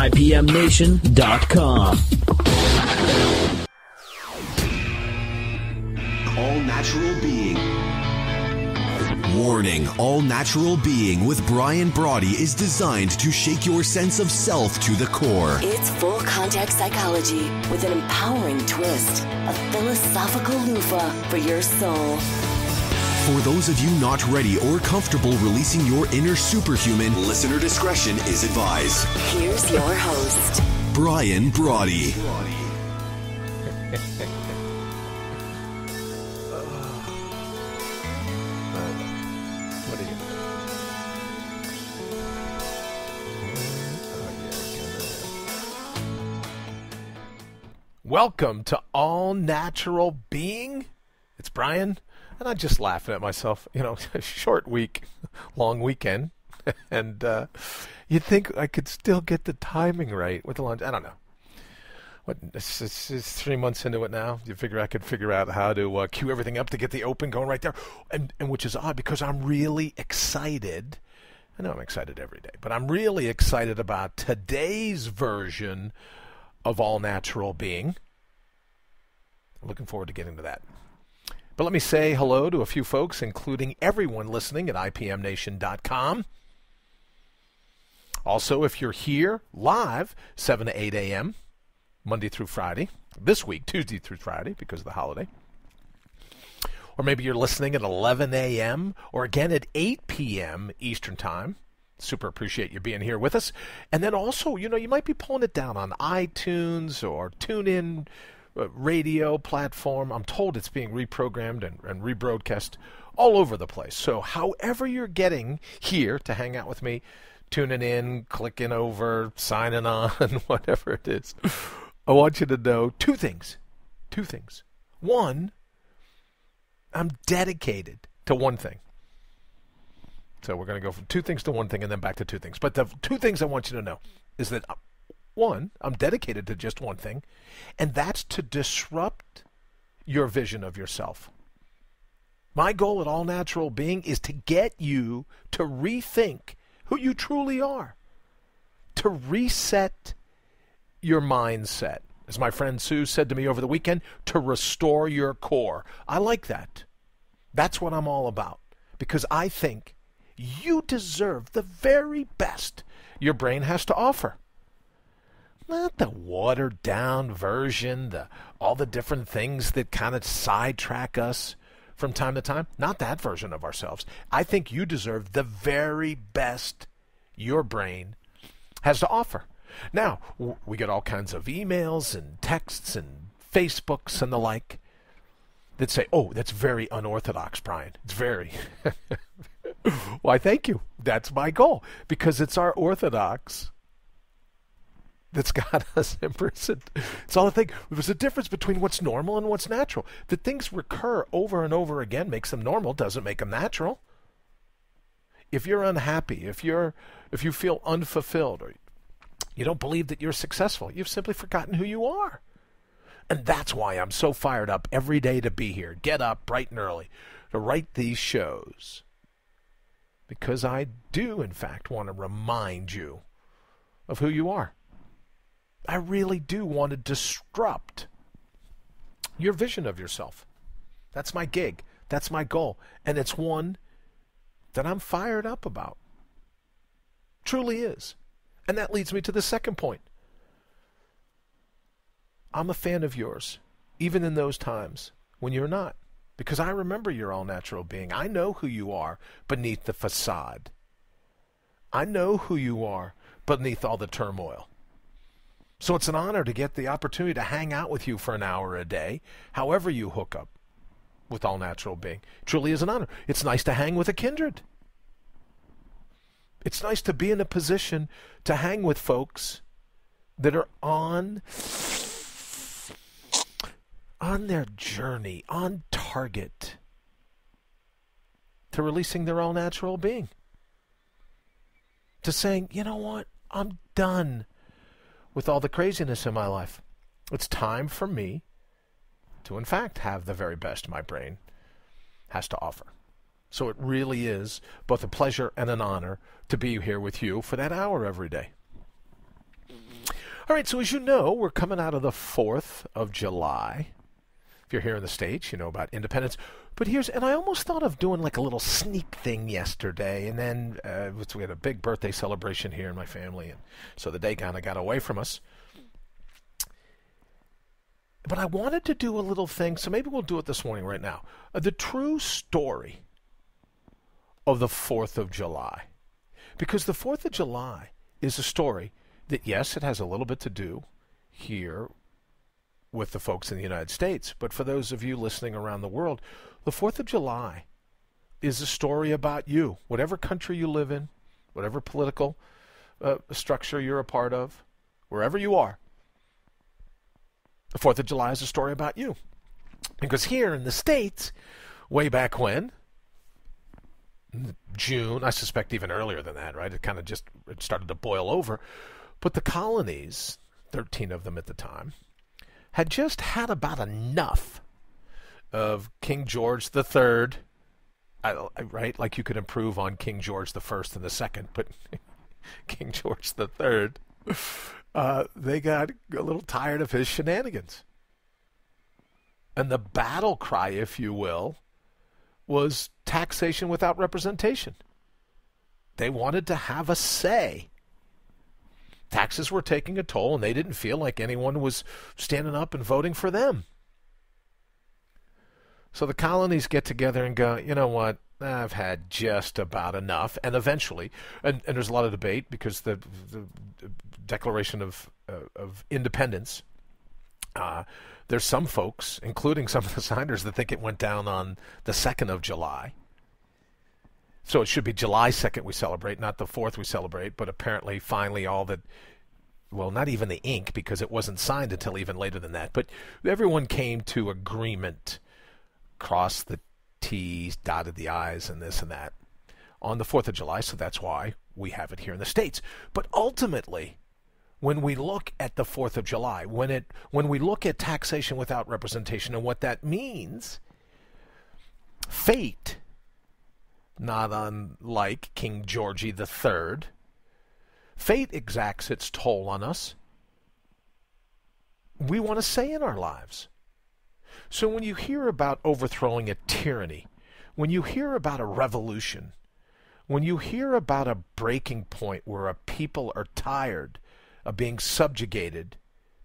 IPMNation.com. All Natural Being. Warning, All Natural Being with Brian Brawdy is designed to shake your sense of self to the core. It's full contact psychology with an empowering twist, a philosophical loofah for your soul. For those of you not ready or comfortable releasing your inner superhuman, listener discretion is advised. Here's your host, Brian Brawdy. Welcome to All Natural Being. It's Brian, and I'm just laughing at myself. You know, short week, long weekend, and you'd think I could still get the timing right with the lunch. I don't know. What? It's 3 months into it now. You figure I could figure out how to cue everything up to get the open going right there, and which is odd because I'm really excited. I know I'm excited every day, but I'm really excited about today's version of All Natural Being. I'm looking forward to getting to that. But let me say hello to a few folks, including everyone listening at IPMNation.com. Also, if you're here live, 7 to 8 a.m., Monday through Friday. This week, Tuesday through Friday, because of the holiday. Or maybe you're listening at 11 a.m. or again at 8 p.m. Eastern Time. Super appreciate you being here with us. And then also, you know, you might be pulling it down on iTunes or TuneIn radio platform. I'm told it's being reprogrammed and rebroadcast all over the place. So however you're getting here to hang out with me, tuning in, clicking over, signing on, whatever it is, I want you to know two things. One, I'm dedicated to one thing. So we're going to go from two things to one thing and then back to two things. But the two things I want you to know is that, one, I'm dedicated to just one thing, and that's to disrupt your vision of yourself. My goal at All Natural Being is to get you to rethink who you truly are, to reset your mindset. As my friend Sue said to me over the weekend, to restore your core. I like that. That's what I'm all about, because I think you deserve the very best your brain has to offer. Not the watered-down version, all the different things that kind of sidetrack us from time to time. Not that version of ourselves. I think you deserve the very best your brain has to offer. Now, we get all kinds of emails and texts and Facebooks and the like that say, oh, that's very unorthodox, Brian. It's very... Why, thank you. That's my goal, because it's our orthodox that's got us imprisoned. It's all the thing. There's a difference between what's normal and what's natural. That things recur over and over again makes them normal, doesn't make them natural. If you're unhappy, if you feel unfulfilled, or you don't believe that you're successful, you've simply forgotten who you are. And that's why I'm so fired up every day to be here. Get up bright and early to write these shows. Because I do, in fact, want to remind you of who you are. I really do want to disrupt your vision of yourself. That's my gig. That's my goal. And it's one that I'm fired up about. Truly is. And that leads me to the second point. I'm a fan of yours, even in those times when you're not. Because I remember your all-natural being. I know who you are beneath the facade. I know who you are beneath all the turmoil. So it's an honor to get the opportunity to hang out with you for an hour a day, however you hook up with all-natural being. It truly is an honor. It's nice to hang with a kindred. It's nice to be in a position to hang with folks that are on their journey, on target to releasing their all-natural being. To saying, you know what, I'm done with all the craziness in my life. It's time for me to, in fact, have the very best my brain has to offer. So it really is both a pleasure and an honor to be here with you for that hour every day. All right, so as you know, we're coming out of the 4th of July. If you're here in the States, you know about independence. But and I almost thought of doing like a little sneak thing yesterday, and then we had a big birthday celebration here in my family, and so the day kind of got away from us. But I wanted to do a little thing, so maybe we'll do it this morning right now. The true story of the 4th of July. Because the 4th of July is a story that, yes, it has a little bit to do here with the folks in the United States, but for those of you listening around the world, the 4th of July is a story about you. Whatever country you live in, whatever political structure you're a part of, wherever you are, the 4th of July is a story about you. Because here in the States, way back when, June, I suspect even earlier than that, right? It started to boil over. But the colonies, 13 of them at the time, had just had about enough of King George III, right? Like you could improve on King George the First and the Second, but King George III, they got a little tired of his shenanigans. And the battle cry, if you will, was taxation without representation. They wanted to have a say. Taxes were taking a toll, and they didn't feel like anyone was standing up and voting for them. So the colonies get together and go, you know what, I've had just about enough. And eventually, and there's a lot of debate because the Declaration of Independence, there's some folks, including some of the signers, that think it went down on the 2nd of July. So it should be July 2nd we celebrate, not the 4th we celebrate, but apparently finally not even the ink, because it wasn't signed until even later than that, but everyone came to agreement, crossed the T's, dotted the I's, and this and that on the 4th of July, so that's why we have it here in the States. But ultimately, when we look at the 4th of July, when we look at taxation without representation and what that means, fate, not unlike King Georgie III, fate exacts its toll on us. We want a say in our lives. So when you hear about overthrowing a tyranny, when you hear about a revolution, when you hear about a breaking point where a people are tired of being subjugated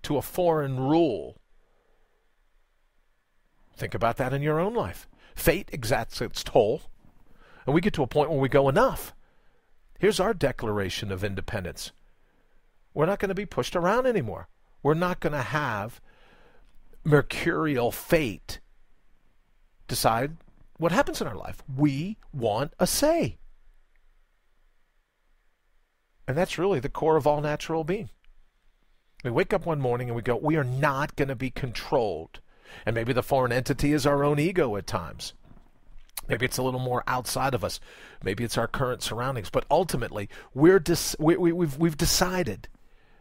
to a foreign rule, think about that in your own life. Fate exacts its toll. And we get to a point where we go, enough. Here's our Declaration of Independence. We're not going to be pushed around anymore. We're not going to have mercurial fate decide what happens in our life. We want a say. And that's really the core of all natural being. We wake up one morning and we go, we are not going to be controlled. And maybe the foreign entity is our own ego at times. Maybe it's a little more outside of us. Maybe it's our current surroundings. But ultimately, we've decided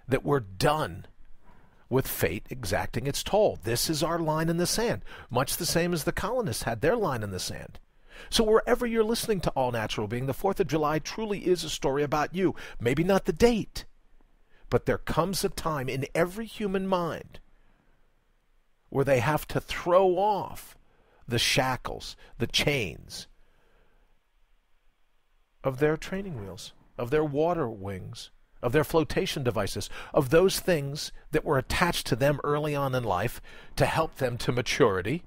that we're done with fate exacting its toll. This is our line in the sand, much the same as the colonists had their line in the sand. So wherever you're listening to All Natural Being, the 4th of July truly is a story about you. Maybe not the date, but there comes a time in every human mind where they have to throw off the shackles, the chains of their training wheels, of their water wings, of their flotation devices, of those things that were attached to them early on in life to help them to maturity.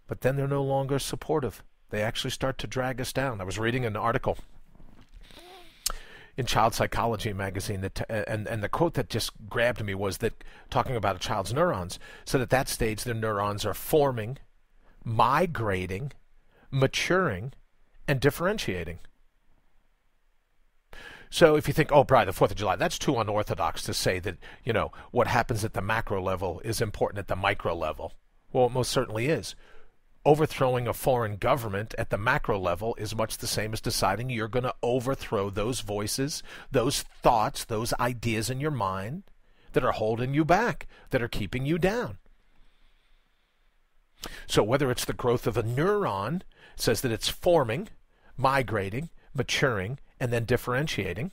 But then they're no longer supportive. They actually start to drag us down. I was reading an article in Child Psychology magazine, and the quote that just grabbed me was that, talking about a child's neurons, said at that stage their neurons are forming, migrating, maturing, and differentiating. So if you think, oh, Brian, the 4th of July, that's too unorthodox to say that, what happens at the macro level is important at the micro level. Well, it most certainly is. Overthrowing a foreign government at the macro level is much the same as deciding you're going to overthrow those voices, those thoughts, those ideas in your mind that are holding you back, that are keeping you down. So whether it's the growth of a neuron, it says that it's forming, migrating, maturing, and then differentiating.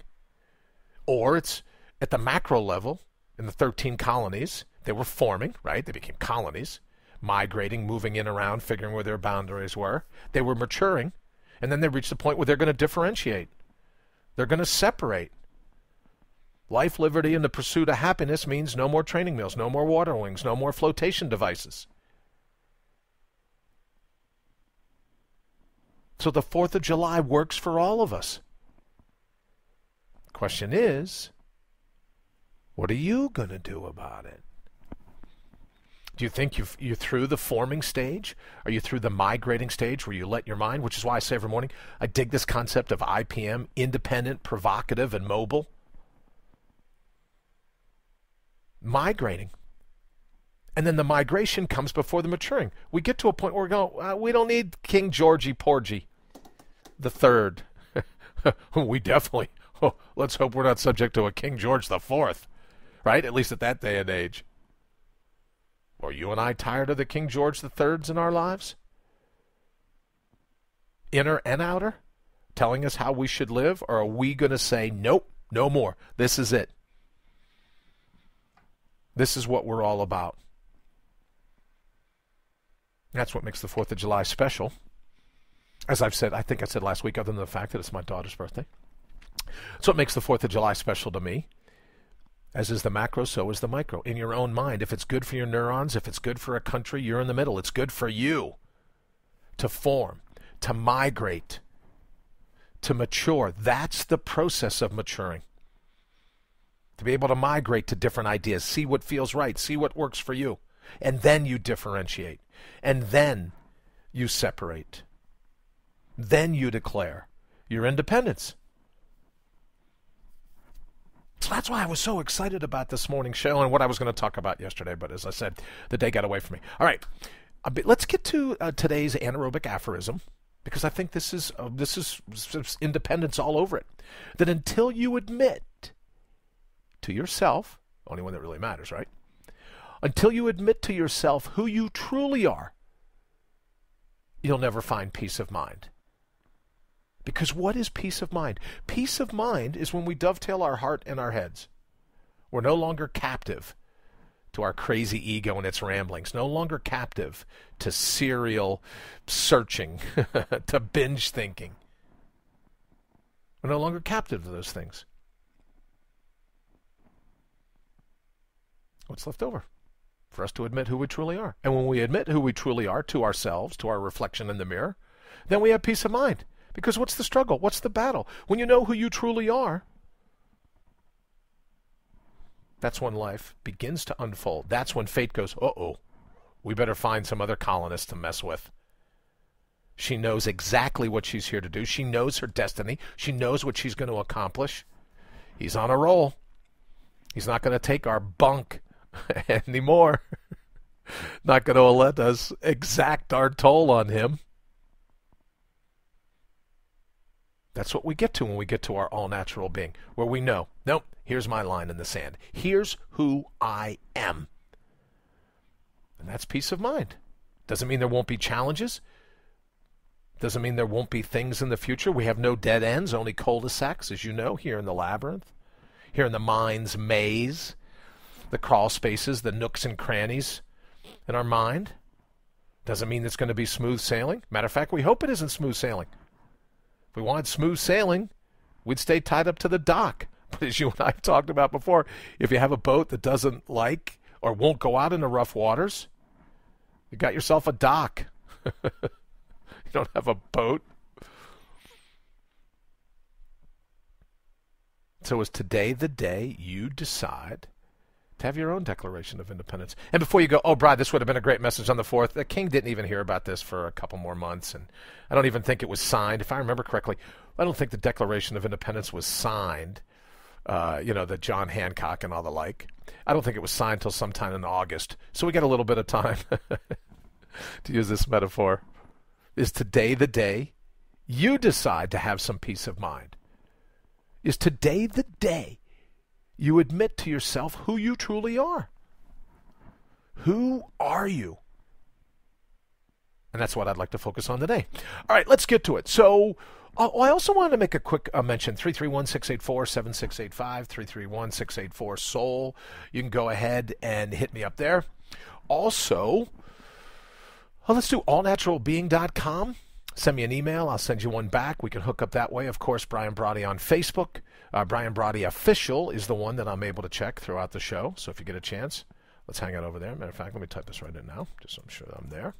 Or it's at the macro level in the 13 colonies. They were forming, right? They became colonies, migrating, moving in around, figuring where their boundaries were. They were maturing, and then they reached the point where they're going to differentiate. They're going to separate. Life, liberty, and the pursuit of happiness means no more training wheels, no more water wings, no more flotation devices. So the 4th of July works for all of us. The question is, what are you going to do about it? Do you think you're through the forming stage? Are you through the migrating stage where you let your mind, which is why I say every morning, I dig this concept of IPM, independent, provocative, and mobile. Migrating. And then the migration comes before the maturing. We get to a point where we go, we don't need King Georgie Porgy the Third. We definitely, let's hope we're not subject to a King George the Fourth, right? At least at that day and age. Are you and I tired of the King George the Thirds in our lives? Inner and outer? Telling us how we should live? Or are we going to say, nope, no more. This is it. This is what we're all about. That's what makes the 4th of July special. As I've said, I think I said last week, other than the fact that it's my daughter's birthday. So it makes the 4th of July special to me. As is the macro, so is the micro. In your own mind, if it's good for your neurons, if it's good for a country, you're in the middle. It's good for you to form, to migrate, to mature. That's the process of maturing. To be able to migrate to different ideas, see what feels right, see what works for you. And then you differentiate. And then you separate. Then you declare your independence. So that's why I was so excited about this morning's show and what I was going to talk about yesterday. But as I said, the day got away from me. All right, let's get to today's anaerobic aphorism, because I think this is independence all over it. That until you admit to yourself, only one that really matters, right? Until you admit to yourself who you truly are, you'll never find peace of mind. Because what is peace of mind? Peace of mind is when we dovetail our heart and our heads. We're no longer captive to our crazy ego and its ramblings, no longer captive to serial searching, to binge thinking. We're no longer captive to those things. What's left over? For us to admit who we truly are. And when we admit who we truly are to ourselves, to our reflection in the mirror, then we have peace of mind. Because what's the struggle? What's the battle? When you know who you truly are, that's when life begins to unfold. That's when fate goes, uh-oh, we better find some other colonist to mess with. She knows exactly what she's here to do. She knows her destiny. She knows what she's going to accomplish. He's on a roll. He's not going to take our bunk anymore. Not going to let us exact our toll on him. That's what we get to when we get to our all-natural being, where we know, nope, here's my line in the sand. Here's who I am. And that's peace of mind. Doesn't mean there won't be challenges. Doesn't mean there won't be things in the future. We have no dead ends, only cul-de-sacs, as you know, here in the labyrinth, here in the mind's maze, the crawl spaces, the nooks and crannies in our mind. Doesn't mean it's going to be smooth sailing. Matter of fact, we hope it isn't smooth sailing. If we wanted smooth sailing, we'd stay tied up to the dock. But as you and I have talked about before, if you have a boat that doesn't like or won't go out into rough waters, you got yourself a dock. You don't have a boat. So is today the day you decide to have your own Declaration of Independence? And before you go, oh, Brad, this would have been a great message on the 4th. The king didn't even hear about this for a couple more months, and I don't even think it was signed. If I remember correctly, I don't think the Declaration of Independence was signed, the John Hancock and all the like. I don't think it was signed till sometime in August. So we got a little bit of time to use this metaphor. Is today the day you decide to have some peace of mind? Is today the day you admit to yourself who you truly are? Who are you? And that's what I'd like to focus on today. All right, let's get to it. So Oh, I also wanted to make a quick mention, 331-684-7685, 331-684-SOUL. You can go ahead and hit me up there. Also, let's do allnaturalbeing.com. Send me an email. I'll send you one back. We can hook up that way. Of course, Brian Brawdy on Facebook. Brian Brawdy Official is the one that I'm able to check throughout the show. So if you get a chance, let's hang out over there. Matter of fact, let me type this right in now, just so I'm sure I'm there.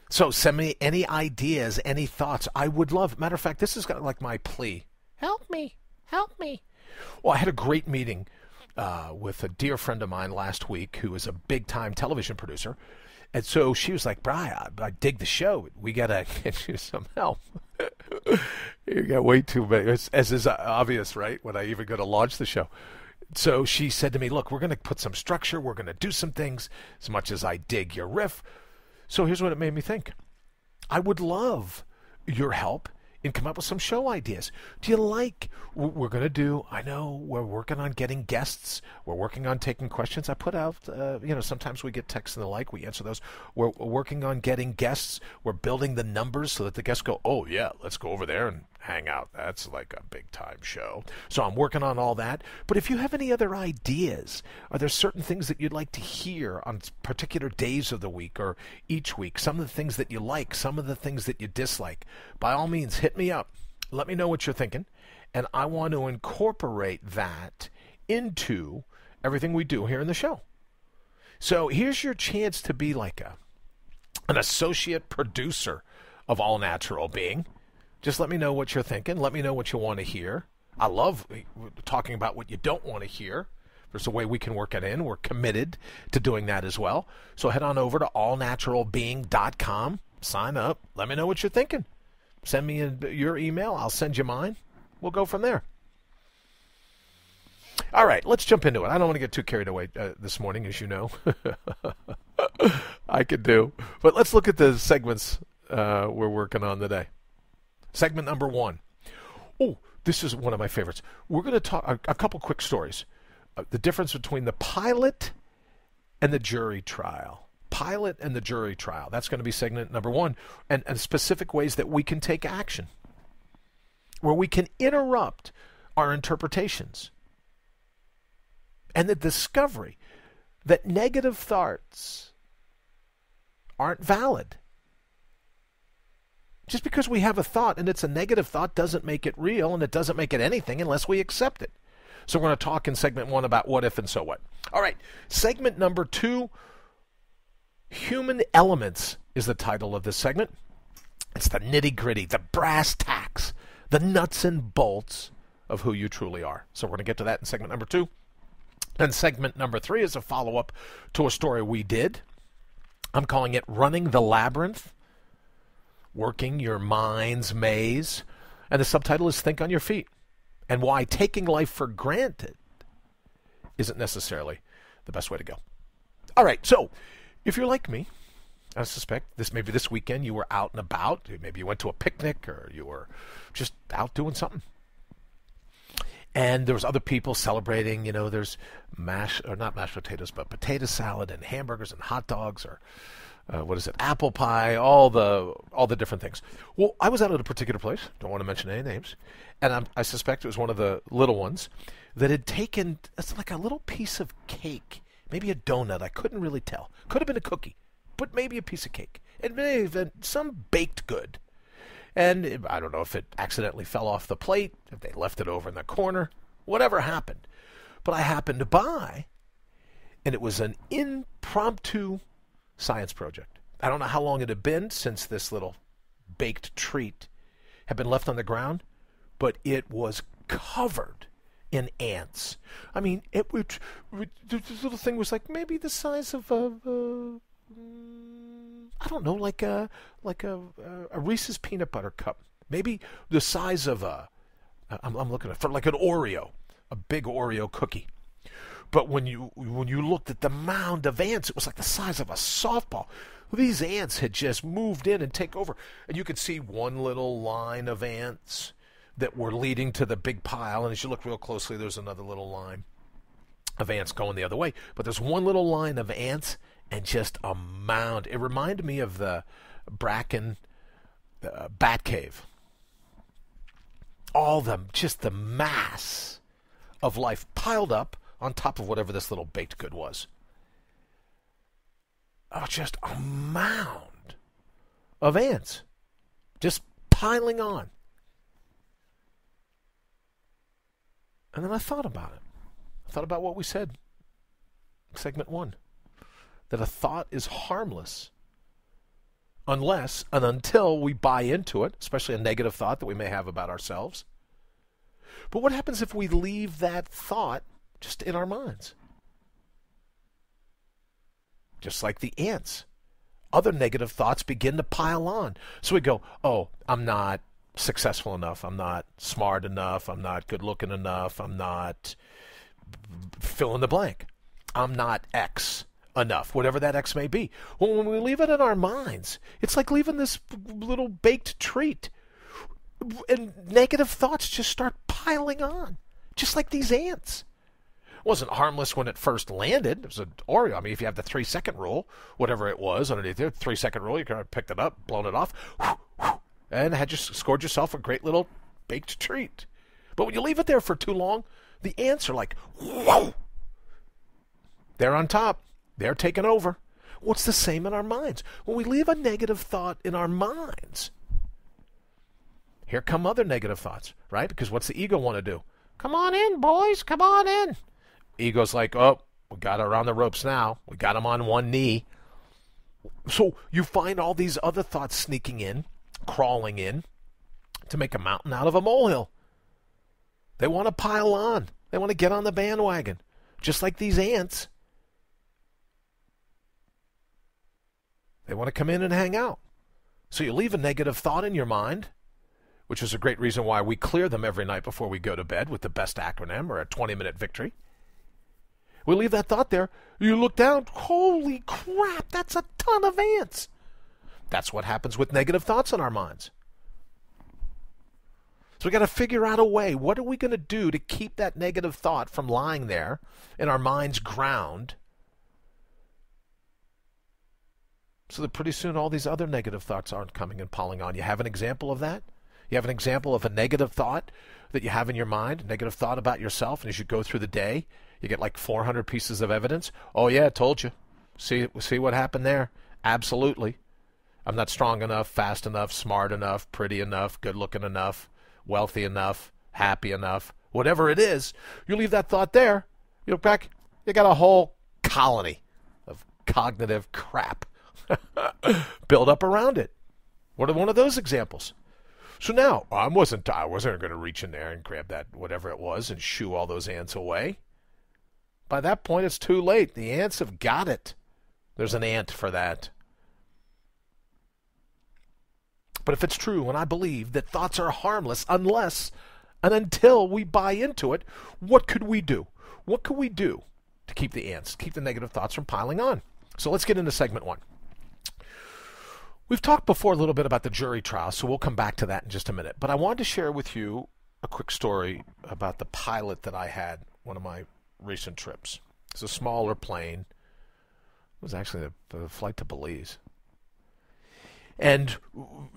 So send me any ideas, any thoughts. I would love. Matter of fact, this is kind of like my plea. Help me. Help me. Well, I had a great meeting with a dear friend of mine last week who is a big-time television producer. And so she was like, Brian, I dig the show. We got to get you some help. You got way too many, as is obvious, right, when I even go to launch the show. So she said to me, look, we're going to put some structure. We're going to do some things as much as I dig your riff. So here's what it made me think. I would love your help and come up with some show ideas. Do you like what we're going to do? I know we're working on getting guests. We're working on taking questions. I put out, sometimes we get texts and the like. We answer those. We're working on getting guests. We're building the numbers so that the guests go, oh, yeah, let's go over there and hang out. That's like a big-time show. So I'm working on all that. But if you have any other ideas, are there certain things that you'd like to hear on particular days of the week or each week? Some of the things that you like, some of the things that you dislike. By all means, hit me up. Let me know what you're thinking. And I want to incorporate that into everything we do here in the show. So here's your chance to be like an associate producer of All Natural Being. Just let me know what you're thinking. Let me know what you want to hear. I love talking about what you don't want to hear. There's a way we can work it in. We're committed to doing that as well. So head on over to allnaturalbeing.com. Sign up. Let me know what you're thinking. Send me your email. I'll send you mine. We'll go from there. All right, let's jump into it. I don't want to get too carried away this morning, as you know. I could do. But let's look at the segments we're working on today. Segment number 1. Oh, this is one of my favorites. We're going to talk a couple quick stories. The difference between the pilot and the jury trial. Pilot and the jury trial. That's going to be segment number 1. And specific ways that we can take action. Where we can interrupt our interpretations. And the discovery that negative thoughts aren't valid. Just because we have a thought and it's a negative thought doesn't make it real, and it doesn't make it anything unless we accept it. So we're going to talk in segment 1 about what if and so what. All right, segment number 2, Human Elements is the title of this segment. It's the nitty-gritty, the brass tacks, the nuts and bolts of who you truly are. So we're going to get to that in segment number 2. And segment number 3 is a follow-up to a story we did. I'm calling it Running the Labyrinth. Working your mind's maze. And the subtitle is Think on Your Feet. And why taking life for granted isn't necessarily the best way to go. All right, so if you're like me, I suspect maybe this weekend you were out and about. Maybe you went to a picnic or you were just out doing something. And there was other people celebrating, there's not mashed potatoes, but potato salad and hamburgers and hot dogs or apple pie, all the different things. Well, I was out at a particular place, don't want to mention any names, and I suspect it was one of the little ones that had taken, it's like a little piece of cake, maybe a donut, I couldn't really tell. Could have been a cookie, but maybe a piece of cake. It may have been some baked good. And I don't know if it accidentally fell off the plate, if they left it over in the corner, whatever happened. But I happened by, and it was an impromptu science project. I don't know how long it had been since this little baked treat had been left on the ground, but it was covered in ants. I mean, this little thing was like maybe the size of I don't know, like a Reese's peanut butter cup. Maybe the size of I'm looking for like an Oreo, a big Oreo cookie. But when you looked at the mound of ants, it was like the size of a softball. These ants had just moved in and take over. And you could see one little line of ants that were leading to the big pile. And as you look real closely, there's another little line of ants going the other way. But there's one little line of ants and just a mound. It reminded me of the Bracken bat cave. all them, just the mass of life piled up on top of whatever this little baked good was. Oh, just a mound of ants just piling on. And then I thought about it. I thought about what we said in segment 1, that a thought is harmless unless and until we buy into it, especially a negative thought that we may have about ourselves. But what happens if we leave that thought just in our minds? Just like the ants. Other negative thoughts begin to pile on. So we go, oh, I'm not successful enough. I'm not smart enough. I'm not good looking enough. I'm not fill in the blank. I'm not X enough, whatever that X may be. Well, when we leave it in our minds, it's like leaving this little baked treat. And negative thoughts just start piling on, just like these ants. It wasn't harmless when it first landed. It was an Oreo. I mean, if you have the 3-second rule, whatever it was underneath there, 3-second rule, you could have picked it up, blown it off, and had just scored yourself a great little baked treat. But when you leave it there for too long, the ants are like, whoa! They're on top. They're taking over. Well, it's the same in our minds. When we leave a negative thought in our minds, here come other negative thoughts, right? Because what's the ego want to do? Come on in, boys. Come on in. Ego's like, oh, we got her on the ropes now. We got him on one knee. So you find all these other thoughts sneaking in, crawling in, to make a mountain out of a molehill. They want to pile on. They want to get on the bandwagon, just like these ants. They want to come in and hang out. So you leave a negative thought in your mind, which is a great reason why we clear them every night before we go to bed with the best acronym or a 20-minute victory. We leave that thought there. You look down, holy crap, that's a ton of ants. That's what happens with negative thoughts in our minds. So we got to figure out a way. What are we going to do to keep that negative thought from lying there in our mind's ground, so that pretty soon all these other negative thoughts aren't coming and piling on? You have an example of that? You have an example of a negative thought that you have in your mind, a negative thought about yourself, and as you go through the day, you get like 400 pieces of evidence. Oh, yeah, I told you. See what happened there? Absolutely. I'm not strong enough, fast enough, smart enough, pretty enough, good-looking enough, wealthy enough, happy enough. Whatever it is, you leave that thought there. You look back, you got a whole colony of cognitive crap built up around it. What are one of those examples? So now, I wasn't going to reach in there and grab that whatever it was and shoo all those ants away. By that point, it's too late. The ants have got it. There's an ant for that. But if it's true, and I believe that thoughts are harmless unless and until we buy into it, what could we do? What could we do to keep the ants, keep the negative thoughts from piling on? So let's get into segment 1. We've talked before a little bit about the jury trial, so we'll come back to that in just a minute. But I wanted to share with you a quick story about the pilot that I had one of my recent trips. It's a smaller plane. It was actually a flight to Belize. And,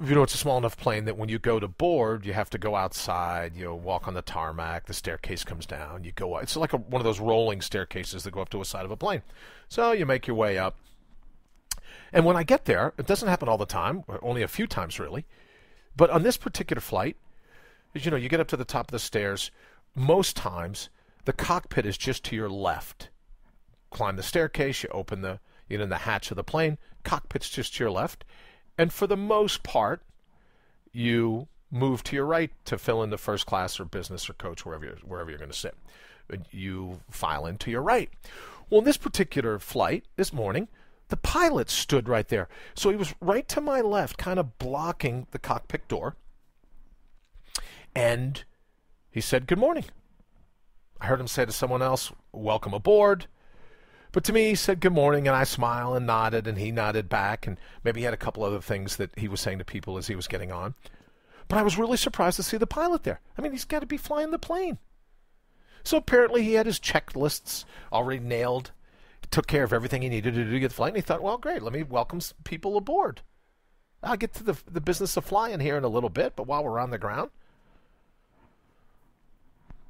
it's a small enough plane that when you go to board, you have to go outside, walk on the tarmac, the staircase comes down, you go up. It's like one of those rolling staircases that go up to a side of a plane. So you make your way up. And when I get there, it doesn't happen all the time, only a few times really, but on this particular flight, you get up to the top of the stairs, most times the cockpit is just to your left. Climb the staircase, you open the hatch of the plane, cockpit's just to your left. And for the most part, you move to your right to fill in the first class or business or coach, wherever you're going to sit. You file in to your right. Well, in this particular flight, this morning, the pilot stood right there. So he was right to my left, kind of blocking the cockpit door. And he said, "Good morning." I heard him say to someone else, "Welcome aboard." But to me, he said good morning, and I smiled and nodded, and he nodded back, and maybe he had a couple other things that he was saying to people as he was getting on. But I was really surprised to see the pilot there. I mean, he's got to be flying the plane. So apparently he had his checklists already nailed, took care of everything he needed to do to get the flight, and he thought, well, great, let me welcome people aboard. I'll get to the business of flying here in a little bit, but while we're on the ground,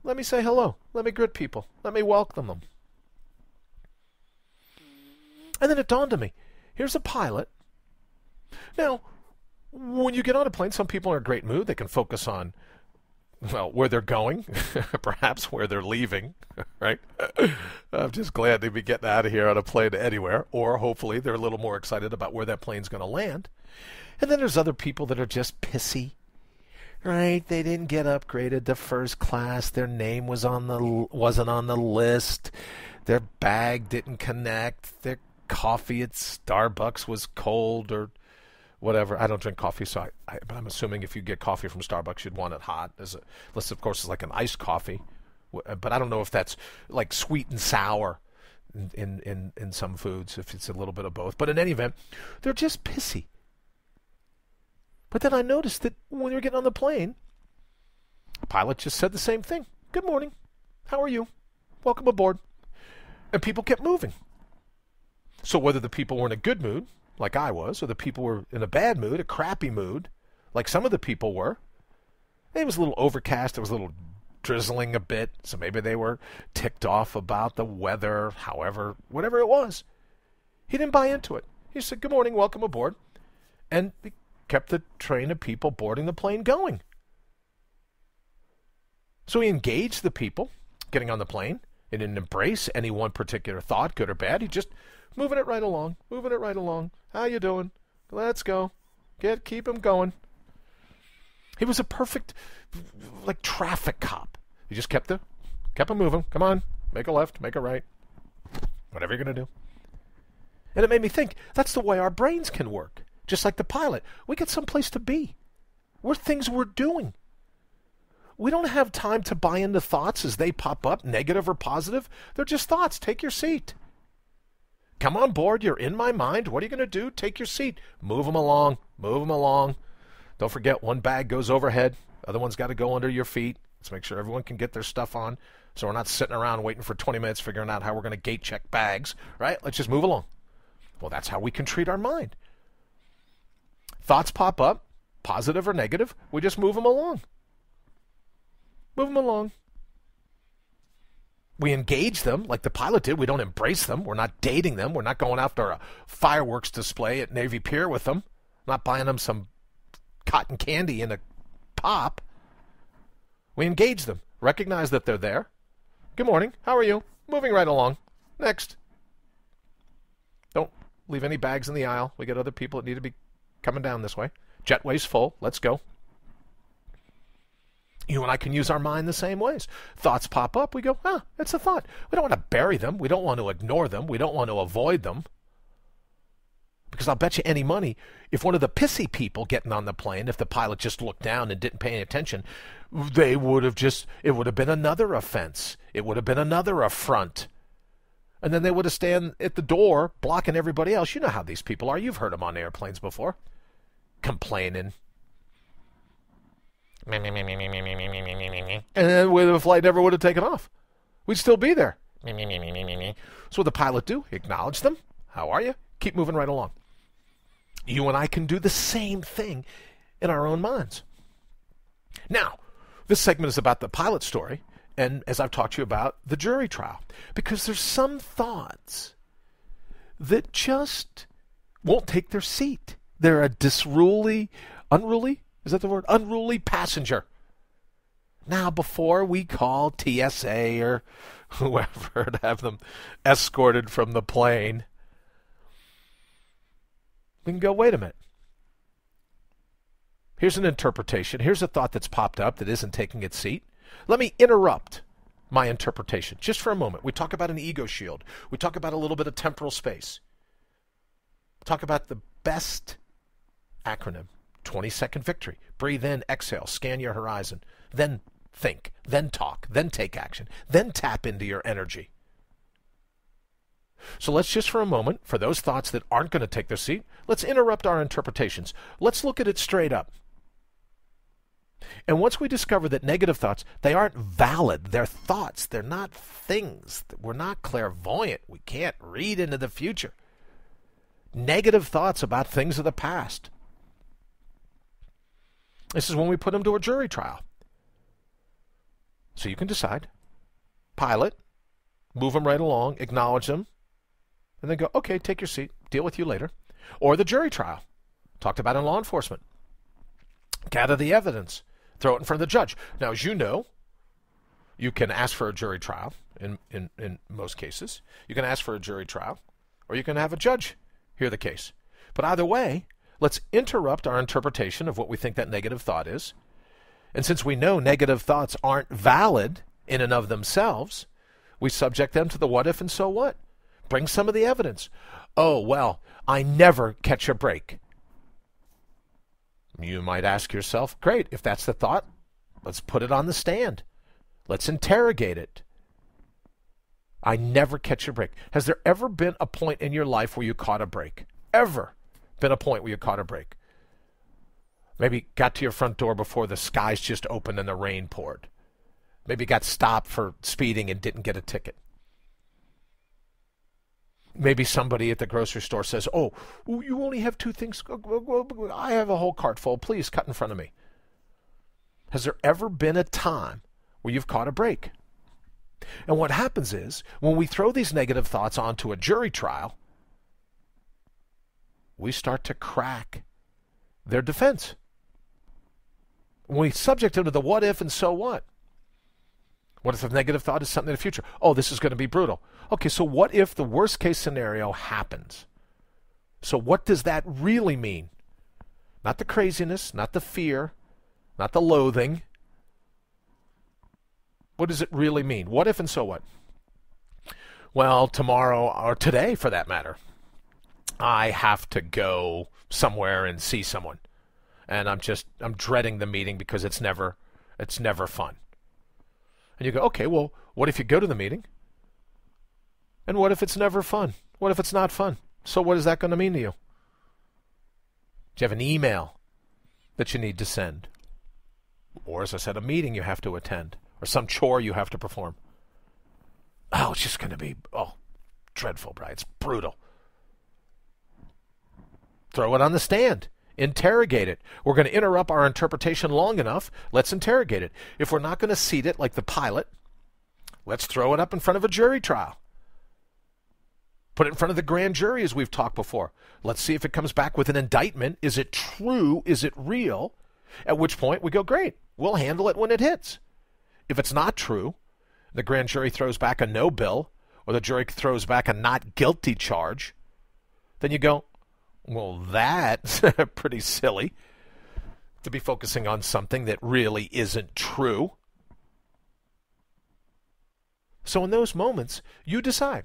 Let me say hello. Let me greet people. Let me welcome them. And then it dawned on me, here's a pilot. Now, when you get on a plane, some people are in a great mood. They can focus on, well, where they're going, perhaps where they're leaving, right? I'm just glad to be getting out of here on a plane to anywhere, or hopefully they're a little more excited about where that plane's going to land. And then there's other people that are just pissy, right? They didn't get upgraded to first class. Their name wasn't on the list. Their bag didn't connect. Their coffee at Starbucks was cold or whatever. I don't drink coffee, so but I'm assuming if you get coffee from Starbucks, you'd want it hot. Unless, of course, it's like an iced coffee. But I don't know if that's like sweet and sour in some foods, if it's a little bit of both. But in any event, they're just pissy. But then I noticed that when we were getting on the plane, the pilot just said the same thing. Good morning. How are you? Welcome aboard. And people kept moving. So whether the people were in a good mood, like I was, or the people were in a bad mood, a crappy mood, like some of the people were, it was a little overcast. It was a little drizzling a bit. So maybe they were ticked off about the weather, however, whatever it was. He didn't buy into it. He said, good morning, welcome aboard. And he kept the train of people boarding the plane going. So he engaged the people getting on the plane. He didn't embrace any one particular thought, good or bad. He just moving it right along, moving it right along. How you doing? Let's go. Keep him going. He was a perfect, like, traffic cop. He just kept him moving. Come on, make a left, make a right. Whatever you're going to do. And it made me think, that's the way our brains can work. Just like the pilot. We get someplace to be. We're things we're doing. We don't have time to buy into thoughts as they pop up, negative or positive. They're just thoughts. Take your seat. Come on board. You're in my mind. What are you going to do? Take your seat. Move them along. Move them along. Don't forget, one bag goes overhead. Other one's got to go under your feet. Let's make sure everyone can get their stuff on so we're not sitting around waiting for 20 minutes figuring out how we're going to gate check bags, right? Let's just move along. Well, that's how we can treat our mind. Thoughts pop up, positive or negative. We just move them along. Move them along. We engage them like the pilot did. We don't embrace them. We're not dating them. We're not going after a fireworks display at Navy Pier with them. Not buying them some cotton candy in a pop. We engage them. Recognize that they're there. Good morning. How are you? Moving right along. Next. Don't leave any bags in the aisle. We got other people that need to be coming down this way. Jetway's full. Let's go. You and I can use our mind the same ways. Thoughts pop up. We go, it's a thought. We don't want to bury them. We don't want to ignore them. We don't want to avoid them. Because I'll bet you any money, if one of the pissy people getting on the plane, if the pilot just looked down and didn't pay any attention, it would have been another offense. It would have been another affront. And then they would have stand at the door blocking everybody else. You know how these people are. You've heard them on airplanes before. Complaining. And then the flight never would have taken off. We'd still be there. So what the pilot do? Acknowledge them. How are you? Keep moving right along. You and I can do the same thing in our own minds. Now, this segment is about the pilot story, and as I've talked to you about, the jury trial. Because there's some thoughts that just won't take their seat. They're a unruly passenger. Now, before we call TSA or whoever to have them escorted from the plane, we can go, wait a minute. Here's an interpretation. Here's a thought that's popped up that isn't taking its seat. Let me interrupt my interpretation just for a moment. We talk about an ego shield. We talk about a little bit of temporal space. Talk about the best acronym, 20-second victory. Breathe in, exhale, scan your horizon, then think, then talk, then take action, then tap into your energy. So let's just for a moment, for those thoughts that aren't going to take their seat, let's interrupt our interpretations. Let's look at it straight up. And once we discover that negative thoughts, they aren't valid. They're thoughts. They're not things. We're not clairvoyant. We can't read into the future. Negative thoughts about things of the past. This is when we put them to a jury trial. So you can decide, pilot, move them right along, acknowledge them, and then go, okay, take your seat, deal with you later. Or the jury trial, talked about in law enforcement. Gather the evidence, throw it in front of the judge. Now, as you know, you can ask for a jury trial in most cases. You can ask for a jury trial, or you can have a judge hear the case. But either way, let's interrupt our interpretation of what we think that negative thought is. And since we know negative thoughts aren't valid in and of themselves, we subject them to the what if and so what. Bring some of the evidence. Oh, well, I never catch a break. You might ask yourself, great, if that's the thought, let's put it on the stand. Let's interrogate it. I never catch a break. Has there ever been a point in your life where you caught a break? Ever been a point where you caught a break? Maybe got to your front door before the skies just opened and the rain poured. Maybe got stopped for speeding and didn't get a ticket. Maybe somebody at the grocery store says, oh, you only have 2 things. I have a whole cart full. Please cut in front of me. Has there ever been a time where you've caught a break? And what happens is, when we throw these negative thoughts onto a jury trial, we start to crack their defense. When we subject them to the what if and so what? What if the negative thought is something in the future? Oh, this is going to be brutal. Okay, so what if the worst case scenario happens? So what does that really mean? Not the craziness, not the fear, not the loathing. What does it really mean? What if and so what? Well, tomorrow, or today for that matter, I have to go somewhere and see someone. And I'm dreading the meeting because it's never fun. And you go, okay, well, what if you go to the meeting? And what if it's never fun? What if it's not fun? So what is that going to mean to you? Do you have an email that you need to send? Or, as I said, a meeting you have to attend? Or some chore you have to perform? Oh, it's just going to be, dreadful, Brian. It's brutal. Throw it on the stand. Interrogate it. We're going to interrupt our interpretation long enough. Let's interrogate it. If we're not going to seat it like the pilot, let's throw it up in front of a jury trial. Put it in front of the grand jury, as we've talked before. Let's see if it comes back with an indictment. Is it true? Is it real? At which point we go, great, we'll handle it when it hits. If it's not true, the grand jury throws back a no bill, or the jury throws back a not guilty charge, then you go, well, that's pretty silly to be focusing on something that really isn't true. So in those moments, you decide,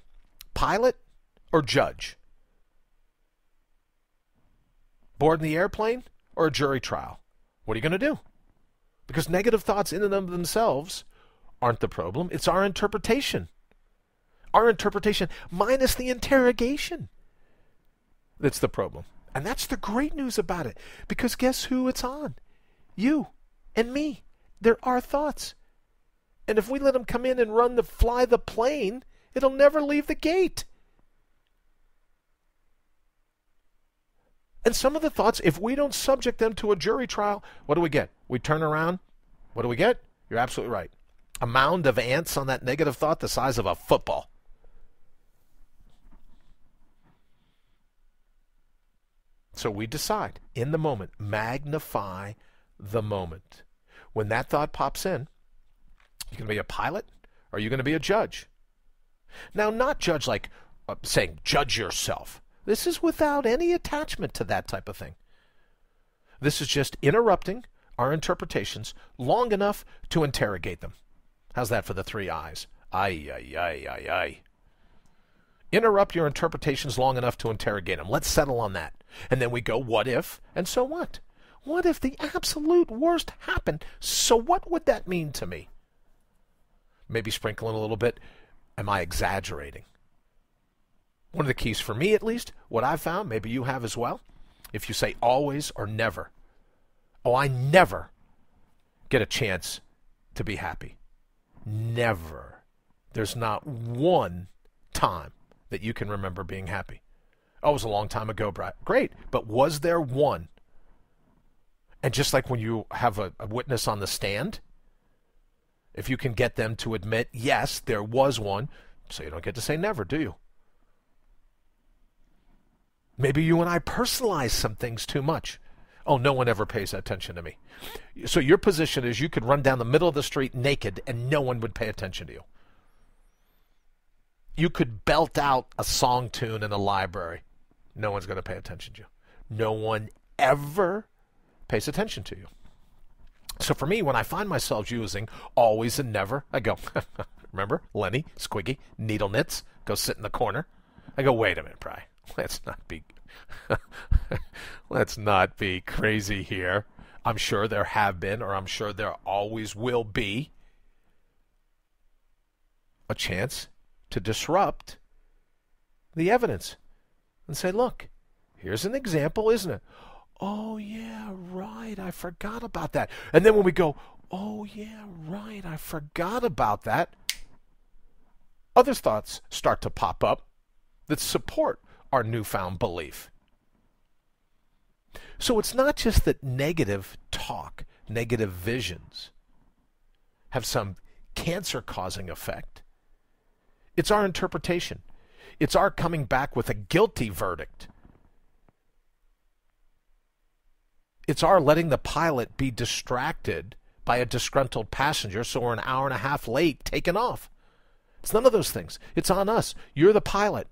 pilot or judge? Board in the airplane or a jury trial? What are you going to do? Because negative thoughts in and of themselves aren't the problem. It's our interpretation. Our interpretation minus the interrogation that's the problem. And that's the great news about it. Because guess who it's on? You and me. They're our thoughts. And if we let them come in and fly the plane, it'll never leave the gate. And some of the thoughts, if we don't subject them to a jury trial, what do we get? We turn around. What do we get? You're absolutely right. A mound of ants on that negative thought the size of a football. So we decide, in the moment, magnify the moment. When that thought pops in, you're going to be a pilot or are you going to be a judge? Now, not judge like saying judge yourself. This is without any attachment to that type of thing. This is just interrupting our interpretations long enough to interrogate them. How's that for the 3 I's? Ay, ay, ay, ay, ay. Interrupt your interpretations long enough to interrogate them. Let's settle on that. And then we go, what if, and so what? What if the absolute worst happened? So what would that mean to me? Maybe sprinkle in a little bit, am I exaggerating? One of the keys for me, at least, what I've found, maybe you have as well, if you say always or never. Oh, I never get a chance to be happy. Never. There's not one time that you can remember being happy. Oh, it was a long time ago, Brad. Great, but was there one? And just like when you have a witness on the stand, If you can get them to admit, yes, there was one, so you don't get to say never, do you? Maybe you and I personalize some things too much. Oh, no one ever pays attention to me. So your position is you could run down the middle of the street naked and no one would pay attention to you. You could belt out a song tune in a library. No one's going to pay attention to you. No one ever pays attention to you. So for me, when I find myself using always and never, I go, remember Lenny, Squiggy, needle knits, go sit in the corner. I go, wait a minute, Bri. Let's not be crazy here. I'm sure there have been, or I'm sure there always will be, a chance to disrupt the evidence and say, look, here's an example, isn't it? Oh, yeah, right, I forgot about that. And then when we go, oh, yeah, right, I forgot about that, other thoughts start to pop up that support our newfound belief. So it's not just that negative talk, negative visions have some cancer-causing effect. It's our interpretation. It's our coming back with a guilty verdict. It's our letting the pilot be distracted by a disgruntled passenger so we're an hour and a half late taking off. It's none of those things. It's on us. You're the pilot.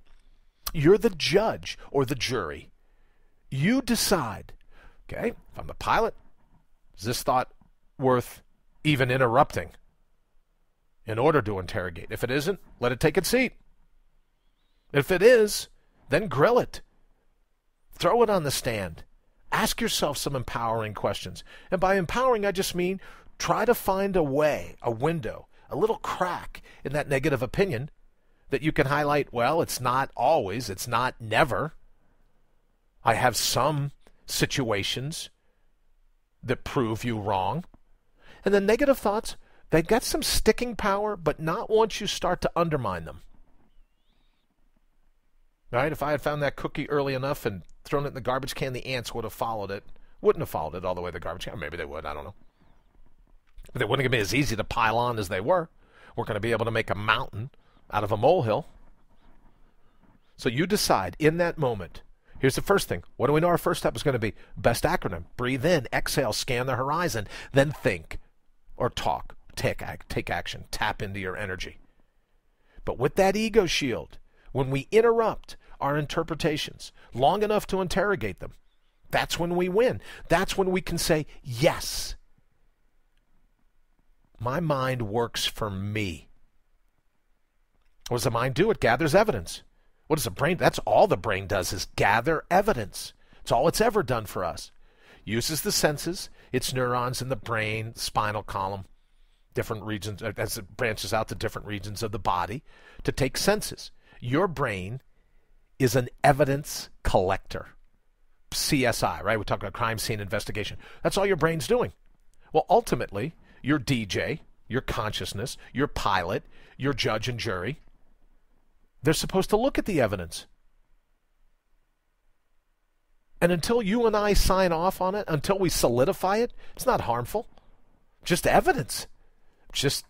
You're the judge or the jury. You decide, okay, if I'm the pilot, is this thought worth even interrupting in order to interrogate? If it isn't, let it take its seat. If it is, then grill it. Throw it on the stand. Ask yourself some empowering questions. And by empowering, I just mean try to find a way, a window, a little crack in that negative opinion that you can highlight, well, it's not always, it's not never. I have some situations that prove you wrong. And the negative thoughts, they got some sticking power, but not once you start to undermine them. Right? If I had found that cookie early enough and thrown it in the garbage can, the ants would have followed it. Wouldn't have followed it all the way to the garbage can. Maybe they would, I don't know. But they wouldn't be as easy to pile on as they were. We're going to be able to make a mountain out of a molehill. So you decide in that moment. Here's the first thing. What do we know our first step is going to be? Best acronym. Breathe in, exhale, scan the horizon, then think or talk. Take action. Tap into your energy. But with that ego shield, when we interrupt our interpretations long enough to interrogate them, that's when we win. That's when we can say, yes, my mind works for me. What does the mind do? It gathers evidence. What does the brain? That's all the brain does is gather evidence. It's all it's ever done for us. Uses the senses, its neurons in the brain, spinal column, different regions, as it branches out to different regions of the body, to take senses. Your brain is an evidence collector. CSI, right? We talk about crime scene investigation. That's all your brain's doing. Well, ultimately, your DJ, your consciousness, your pilot, your judge and jury, they're supposed to look at the evidence. And until you and I sign off on it, until we solidify it, it's not harmful. Just evidence. Just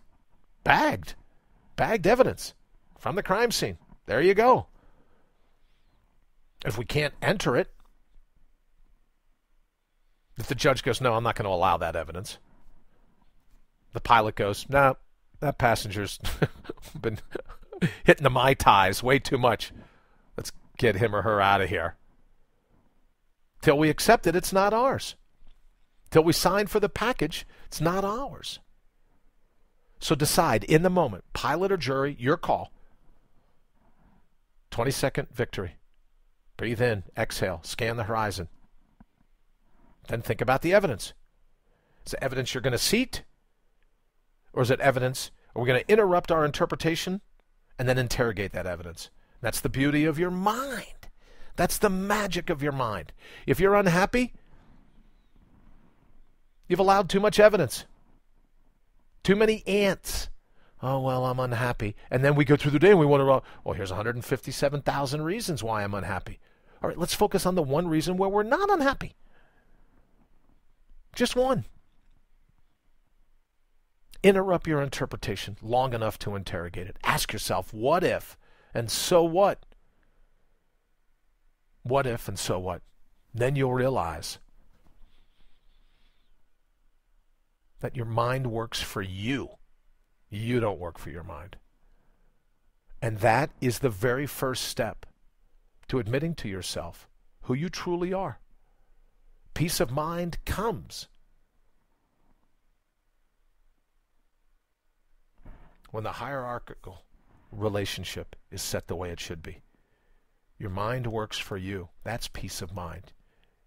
bagged evidence from the crime scene. There you go. If we can't enter it, if the judge goes, no, I'm not going to allow that evidence. The pilot goes, no, that passenger's been hitting the Mai Tais way too much. Let's get him or her out of here. Till we accept it, it's not ours. Till we sign for the package, it's not ours. So decide in the moment, pilot or jury, your call. 20-second victory. Breathe in, exhale, scan the horizon. Then think about the evidence. Is it evidence you're going to seat? Or is it evidence, are we going to interrupt our interpretation and then interrogate that evidence? That's the beauty of your mind. That's the magic of your mind. If you're unhappy, you've allowed too much evidence. Too many ants. Oh, well, I'm unhappy. And then we go through the day and we wonder, well, here's 157,000 reasons why I'm unhappy. All right, let's focus on the one reason where we're not unhappy. Just one. Interrupt your interpretation long enough to interrogate it. Ask yourself, what if, and so what? What if, and so what? Then you'll realize that your mind works for you. You don't work for your mind. And that is the very first step to admitting to yourself who you truly are. Peace of mind comes when the hierarchical relationship is set the way it should be. Your mind works for you. That's peace of mind.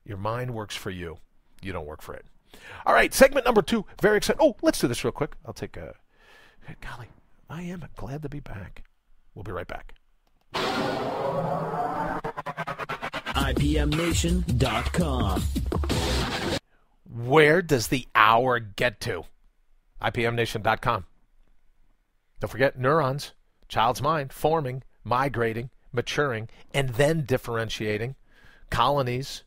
Your mind works for you. You don't work for it. All right, segment number 2. Very excited. Oh, let's do this real quick. I'll take a... Golly, I am glad to be back. We'll be right back. IPMNation.com. Where does the hour get to? IPMNation.com. Don't forget neurons, child's mind, forming, migrating, maturing, and then differentiating. Colonies,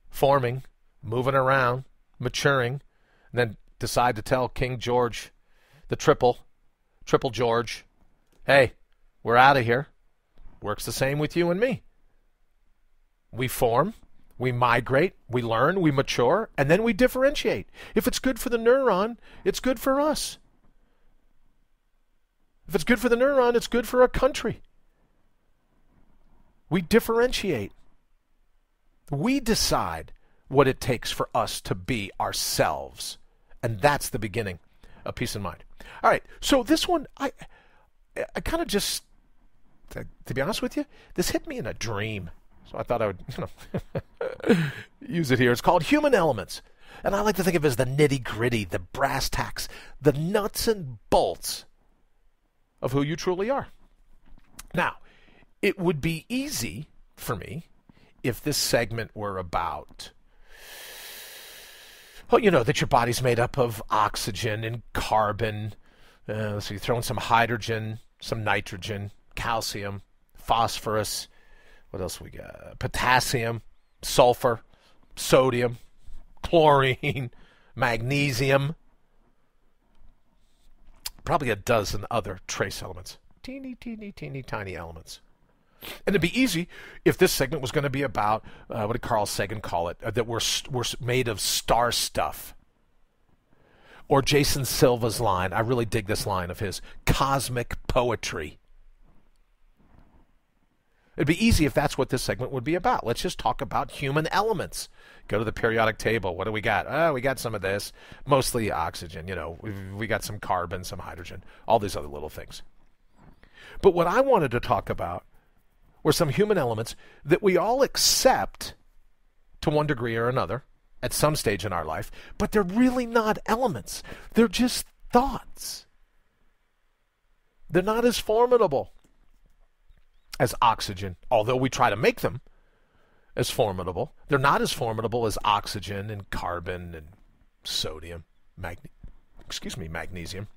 forming, moving around, maturing, and then decide to tell King George, the Triple George, hey, we're out of here. Works the same with you and me. We form, we migrate, we learn, we mature, and then we differentiate. If it's good for the neuron, it's good for us. If it's good for the neuron, it's good for a country. We differentiate. We decide what it takes for us to be ourselves. And that's the beginning of peace of mind. All right, so this one, I kind of just, to be honest with you, this hit me in a dream. So I thought I would, use it here. It's called Human Elements. And I like to think of it as the nitty-gritty, the brass tacks, the nuts and bolts of who you truly are. Now, it would be easy for me if this segment were about, well, that your body's made up of oxygen and carbon. So you throw in some hydrogen, some nitrogen, calcium, phosphorus. What else we got? Potassium, sulfur, sodium, chlorine, magnesium. Probably a dozen other trace elements. Teeny, teeny, teeny, tiny elements. And it'd be easy if this segment was going to be about, what did Carl Sagan call it, that we're made of star stuff. Or Jason Silva's line, I really dig this line of his, cosmic poetry. It'd be easy if that's what this segment would be about. Let's just talk about human elements. Go to the periodic table. What do we got? Oh, we got some of this. Mostly oxygen. We got some carbon, some hydrogen, all these other little things. But what I wanted to talk about were some human elements that we all accept to one degree or another at some stage in our life, but they're really not elements. They're just thoughts. They're not as formidable as oxygen, although we try to make them as formidable. They're not as formidable as oxygen and carbon and sodium, magnesium.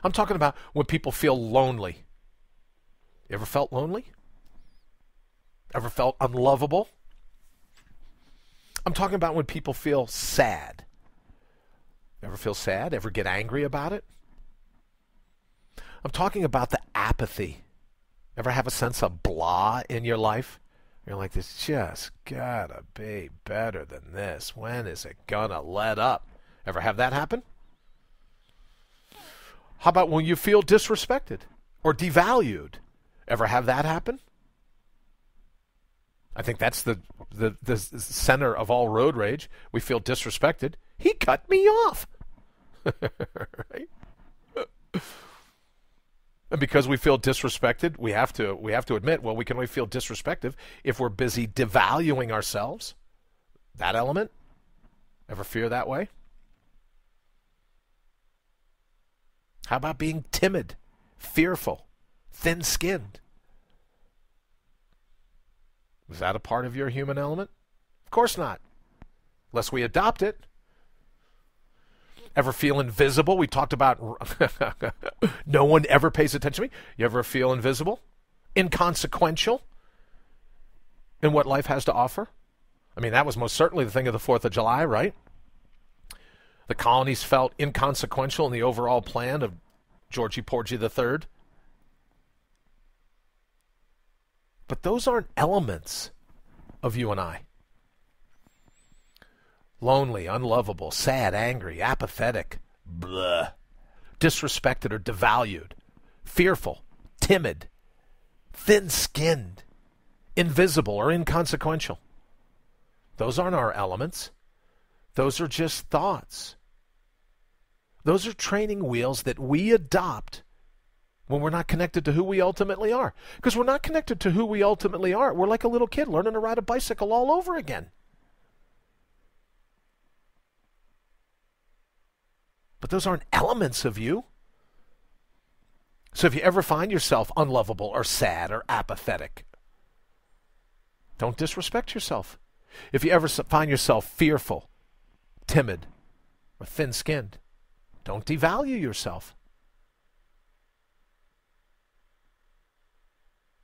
I'm talking about when people feel lonely. You ever felt lonely? Ever felt unlovable? I'm talking about when people feel sad. Ever feel sad? Ever get angry about it? I'm talking about the apathy. Ever have a sense of blah in your life? You're like, this just gotta be better than this. When is it gonna let up? Ever have that happen? How about when you feel disrespected or devalued? Ever have that happen? I think that's the center of all road rage. We feel disrespected. He cut me off. Right? And because we feel disrespected, we have to admit, well, we can only feel disrespected if we're busy devaluing ourselves. That element? Ever feel that way? How about being timid, fearful, thin-skinned? Is that a part of your human element? Of course not, unless we adopt it. Ever feel invisible? We talked about no one ever pays attention to me. You ever feel invisible? Inconsequential in what life has to offer? I mean, that was most certainly the thing of the 4th of July, right? The colonies felt inconsequential in the overall plan of Georgie Porgy III. But those aren't elements of you and I. Lonely, unlovable, sad, angry, apathetic, blah, disrespected or devalued, fearful, timid, thin-skinned, invisible or inconsequential. Those aren't our elements. Those are just thoughts. Those are training wheels that we adopt when we're not connected to who we ultimately are. Because we're not connected to who we ultimately are. We're like a little kid learning to ride a bicycle all over again. But those aren't elements of you. So if you ever find yourself unlovable or sad or apathetic, don't disrespect yourself. If you ever find yourself fearful, timid, or thin-skinned, don't devalue yourself.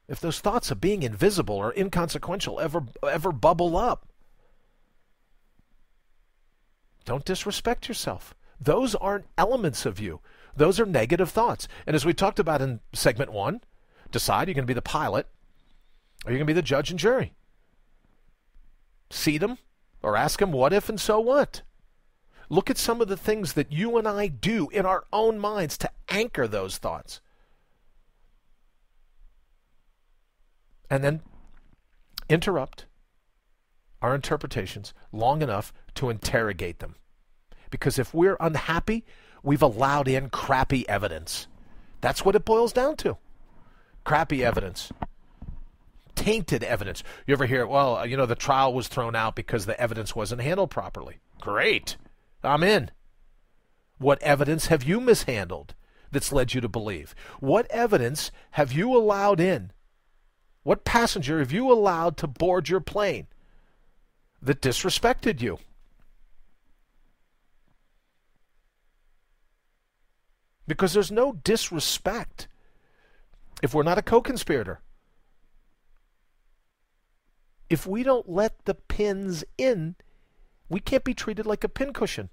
If those thoughts of being invisible or inconsequential ever bubble up, don't disrespect yourself. Those aren't elements of you. Those are negative thoughts. And as we talked about in segment 1, decide you're going to be the pilot or you're going to be the judge and jury. Seat them or ask them what if and so what. Look at some of the things that you and I do in our own minds to anchor those thoughts. And then interrupt our interpretations long enough to interrogate them. Because if we're unhappy, we've allowed in crappy evidence. That's what it boils down to. Crappy evidence. Tainted evidence. You ever hear, well, the trial was thrown out because the evidence wasn't handled properly. Great. I'm in. What evidence have you mishandled that's led you to believe? What evidence have you allowed in? What passenger have you allowed to board your plane that disrespected you? Because there's no disrespect if we're not a co-conspirator. If we don't let the pins in, we can't be treated like a pincushion.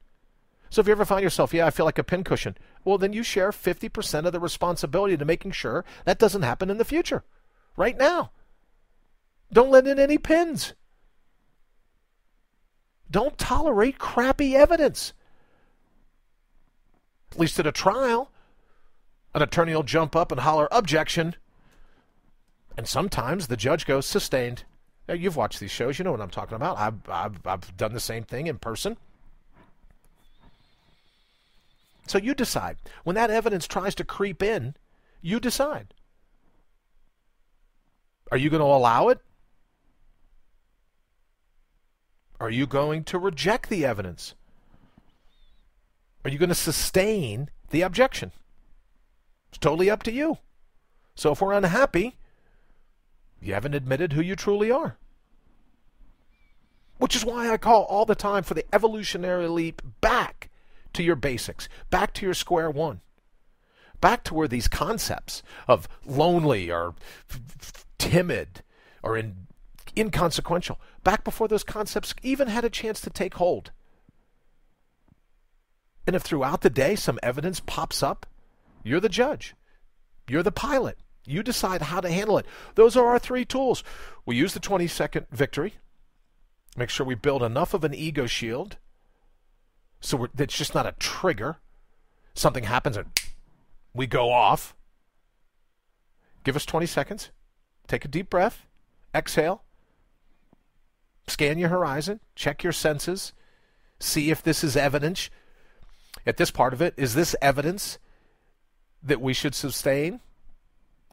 So if you ever find yourself, I feel like a pincushion, well, then you share 50% of the responsibility to making sure that doesn't happen in the future. Right now. Don't let in any pins. Don't tolerate crappy evidence. At least at a trial, an attorney will jump up and holler, objection. And sometimes the judge goes, sustained. Now, you've watched these shows. You know what I'm talking about. I've done the same thing in person. So you decide. When that evidence tries to creep in, you decide. Are you going to allow it? Are you going to reject the evidence? Are you going to sustain the objection? It's totally up to you. So if we're unhappy, you haven't admitted who you truly are. Which is why I call all the time for the evolutionary leap back to your basics, back to your square one, back to where these concepts of lonely or timid or inconsequential, back before those concepts even had a chance to take hold. And if throughout the day some evidence pops up, you're the judge. You're the pilot. You decide how to handle it. Those are our 3 tools. We use the 20-second victory. Make sure we build enough of an ego shield so it's just not a trigger. Something happens and we go off. Give us 20 seconds. Take a deep breath. Exhale. Scan your horizon. Check your senses. See if this is evidence. At this part of it, is this evidence that we should sustain?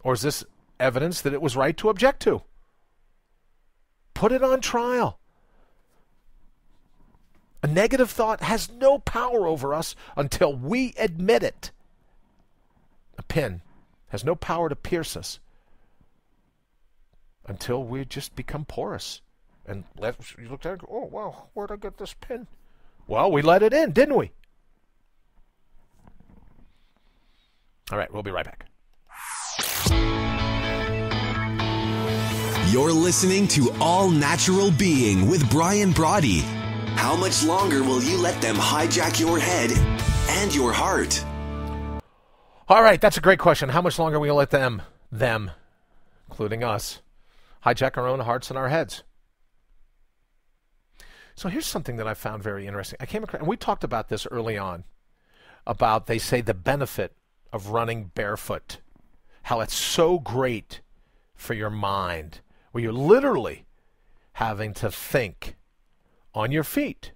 Or is this evidence that it was right to object to? Put it on trial. A negative thought has no power over us until we admit it. A pin has no power to pierce us until we just become porous. And you look at it and go, oh, wow, where'd I get this pin? Well, we let it in, didn't we? All right, we'll be right back. You're listening to All Natural Being with Brian Brawdy. How much longer will you let them hijack your head and your heart? All right, that's a great question. How much longer will we let them, including us, hijack our own hearts and our heads? So here's something that I found very interesting. I came across, and we talked about this early on, about, they say, the benefit of running barefoot, how it's so great for your mind, where you're literally having to think on your feet.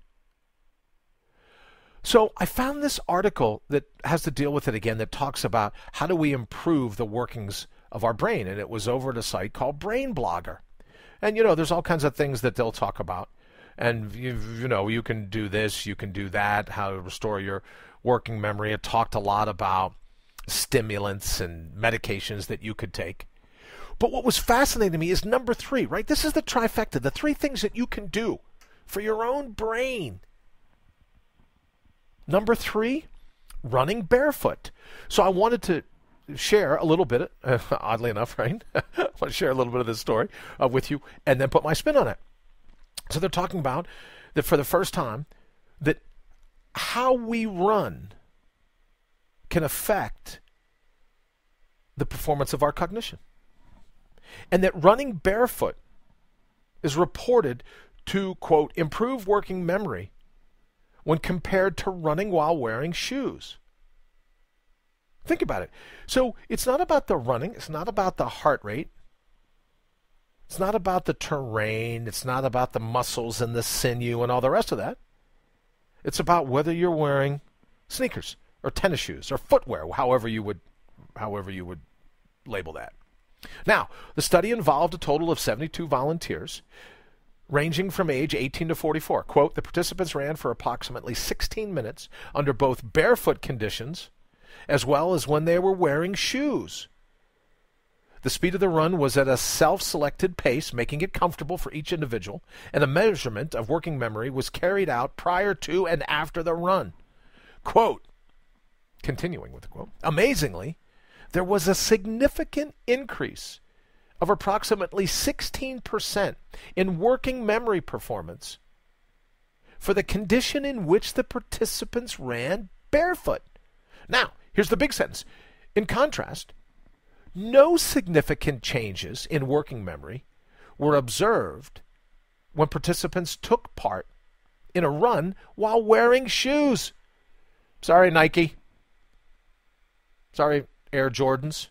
So I found this article that has to deal with it again, that talks about how do we improve the workings of our brain, and it was over at a site called Brain Blogger. And there's all kinds of things that they'll talk about, and you can do this, you can do that, how to restore your working memory. It talked a lot about stimulants and medications that you could take. But what was fascinating to me is number 3, right? This is the trifecta, the 3 things that you can do for your own brain. Number 3, running barefoot. So I wanted to share a little bit, oddly enough, right? I want to share a little bit of this story with you and then put my spin on it. So they're talking about that for the first time, that how we run can affect the performance of our cognition. And that running barefoot is reported to, quote, improve working memory when compared to running while wearing shoes. Think about it. So it's not about the running. It's not about the heart rate. It's not about the terrain. It's not about the muscles and the sinew and all the rest of that. It's about whether you're wearing sneakers or tennis shoes or footwear, however you would label that. Now, the study involved a total of 72 volunteers ranging from age 18 to 44. Quote, the participants ran for approximately 16 minutes under both barefoot conditions as well as when they were wearing shoes. The speed of the run was at a self-selected pace, making it comfortable for each individual, and a measurement of working memory was carried out prior to and after the run. Quote, continuing with the quote, amazingly, there was a significant increase of approximately 16% in working memory performance for the condition in which the participants ran barefoot. Now, here's the big sentence. In contrast, no significant changes in working memory were observed when participants took part in a run while wearing shoes. Sorry, Nike. Sorry, Air Jordans.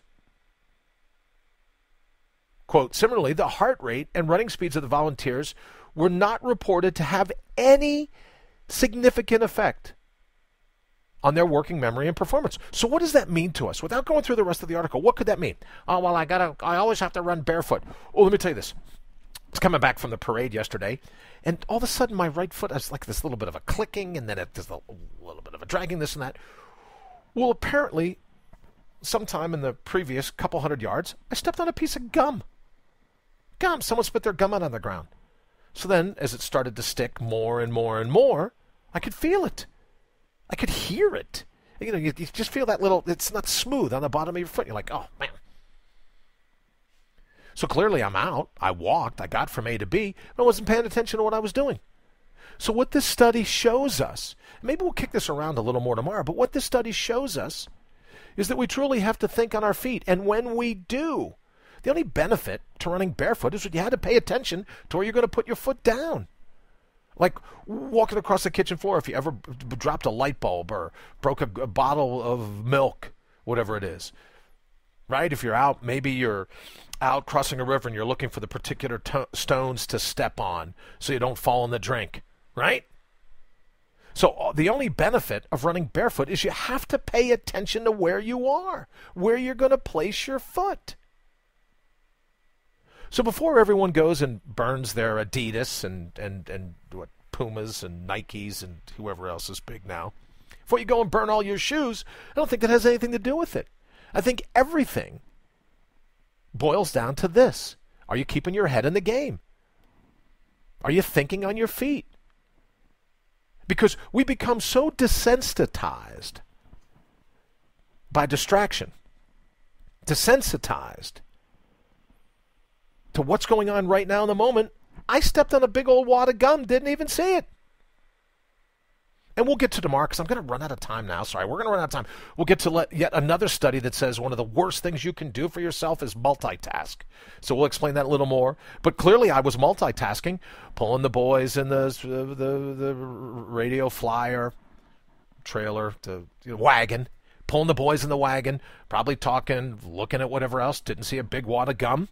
Quote, similarly, the heart rate and running speeds of the volunteers were not reported to have any significant effect on their working memory and performance. So what does that mean to us? Without going through the rest of the article, what could that mean? Oh, well, I always have to run barefoot. Oh, let me tell you this. I was coming back from the parade yesterday, and all of a sudden my right foot has like this little bit of a clicking, and then there's a little bit of a dragging, this and that. Well, apparently, sometime in the previous couple hundred yards, I stepped on a piece of gum. Someone spit their gum out on the ground. So then, as it started to stick more and more and more, I could feel it. I could hear it. You just feel that little, it's not smooth on the bottom of your foot. You're like, oh, man. So clearly I'm out. I walked. I got from A to B. But I wasn't paying attention to what I was doing. So what this study shows us, maybe we'll kick this around a little more tomorrow, but what this study shows us is that we truly have to think on our feet. And when we do, the only benefit to running barefoot is that you had to pay attention to where you're going to put your foot down. Like walking across the kitchen floor, if you ever dropped a light bulb or broke a bottle of milk, whatever it is, right? If you're out, maybe you're out crossing a river and you're looking for the particular stones to step on so you don't fall in the drink, right? So the only benefit of running barefoot is you have to pay attention to where you are, where you're going to place your foot. So before everyone goes and burns their Adidas and what Pumas and Nikes and whoever else is big now, before you go and burn all your shoes, I don't think that has anything to do with it. I think everything boils down to this. Are you keeping your head in the game? Are you thinking on your feet? Because we become so desensitized by distraction, desensitized to what's going on right now in the moment. I stepped on a big old wad of gum, didn't even see it. And we'll get to tomorrow because I'm going to run out of time now. Sorry, we're going to run out of time. We'll get to yet another study that says one of the worst things you can do for yourself is multitask. So we'll explain that a little more. But clearly I was multitasking, pulling the boys in the radio flyer, trailer, the wagon, pulling the boys in the wagon, probably talking, looking at whatever else, didn't see a big wad of gum.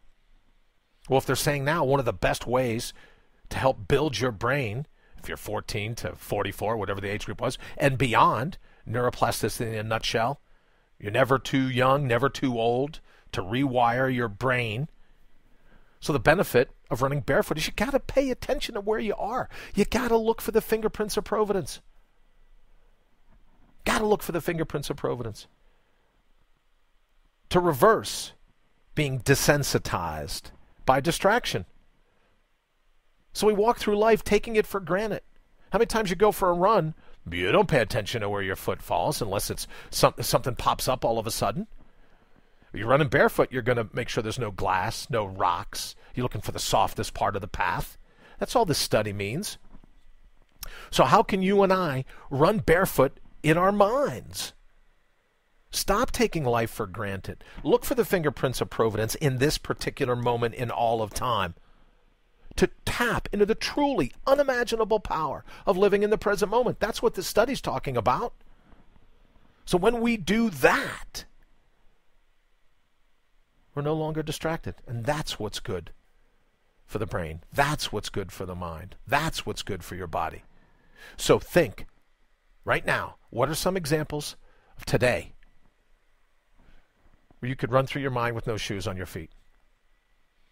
Well, if they're saying now one of the best ways to help build your brain, if you're 14 to 44, whatever the age group was, and beyond, neuroplasticity in a nutshell. You're never too young, never too old to rewire your brain. So the benefit of running barefoot is you got to pay attention to where you are. You got to look for the fingerprints of providence. Got to look for the fingerprints of providence. To reverse being desensitized by distraction. So we walk through life taking it for granted. How many times you go for a run, you don't pay attention to where your foot falls unless it's something pops up all of a sudden. If you're running barefoot, you're going to make sure there's no glass, no rocks. You're looking for the softest part of the path. That's all this study means. So how can you and I run barefoot in our minds? Stop taking life for granted. Look for the fingerprints of providence in this particular moment in all of time. To tap into the truly unimaginable power of living in the present moment. That's what this study's talking about. So when we do that, we're no longer distracted. And that's what's good for the brain. That's what's good for the mind. That's what's good for your body. So think, right now, what are some examples of today where you could run through your mind with no shoes on your feet?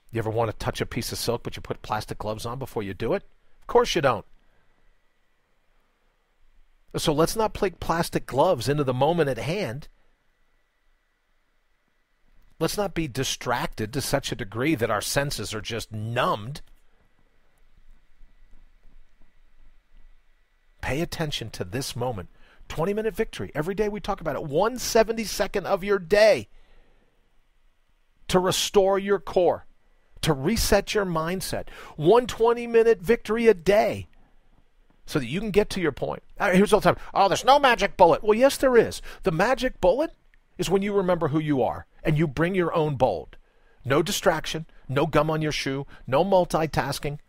You ever want to touch a piece of silk, but you put plastic gloves on before you do it? Of course you don't. So let's not play plastic gloves into the moment at hand. Let's not be distracted to such a degree that our senses are just numbed. Pay attention to this moment. 20-minute victory. Every day we talk about it. 1/72nd of your day to restore your core. To reset your mindset. 120-minute victory a day so that you can get to your point. Here's all the time. Oh, there's no magic bullet. Well, yes, there is. The magic bullet is when you remember who you are and you bring your own bold. No distraction, no gum on your shoe, no multitasking,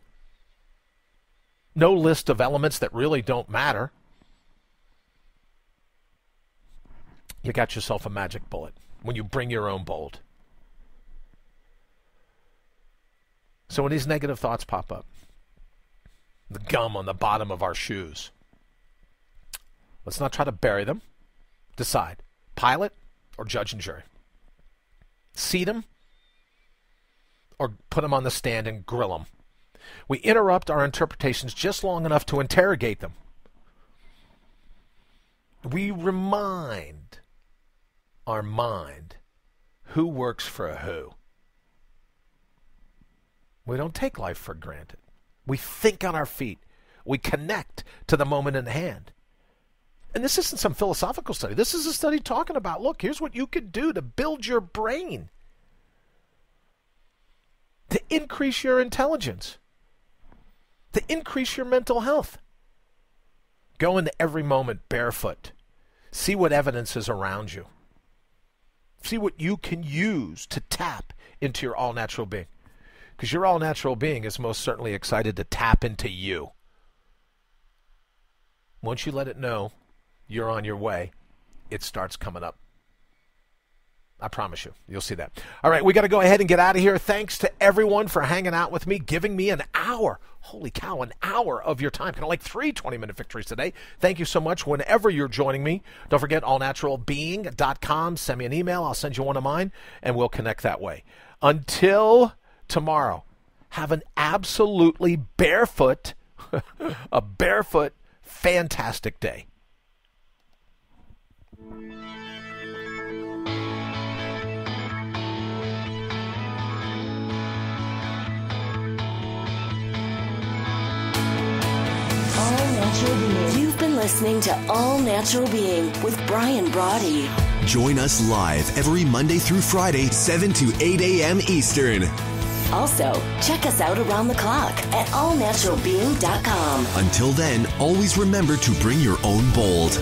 no list of elements that really don't matter. You got yourself a magic bullet when you bring your own bold. So when these negative thoughts pop up, the gum on the bottom of our shoes, let's not try to bury them. Decide. Pilot or judge and jury. Seat them or put them on the stand and grill them. We interrupt our interpretations just long enough to interrogate them. We remind our mind who works for who. We don't take life for granted. We think on our feet. We connect to the moment in hand. And this isn't some philosophical study. This is a study talking about, look, here's what you could do to build your brain, to increase your intelligence, to increase your mental health. Go into every moment barefoot. See what evidence is around you. See what you can use to tap into your all-natural being. Because your all-natural being is most certainly excited to tap into you. Once you let it know you're on your way, it starts coming up. I promise you. You'll see that. All right, we got to go ahead and get out of here. Thanks to everyone for hanging out with me, giving me an hour. Holy cow, an hour of your time. Kind of like 3 20-minute victories today. Thank you so much whenever you're joining me. Don't forget allnaturalbeing.com. Send me an email. I'll send you one of mine, and we'll connect that way. Until tomorrow, have an absolutely barefoot, fantastic day. You've been listening to All Natural Being with Brian Brawdy. Join us live every Monday through Friday, 7 to 8 a.m. Eastern. Also, check us out around the clock at allnaturalbeing.com. Until then, always remember to bring your own bold.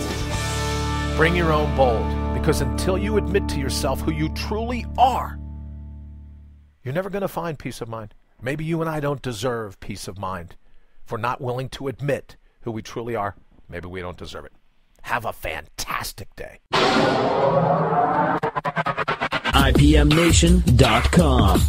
Bring your own bold, because until you admit to yourself who you truly are, you're never going to find peace of mind. Maybe you and I don't deserve peace of mind. If we're not willing to admit who we truly are, maybe we don't deserve it. Have a fantastic day. IPMNation.com.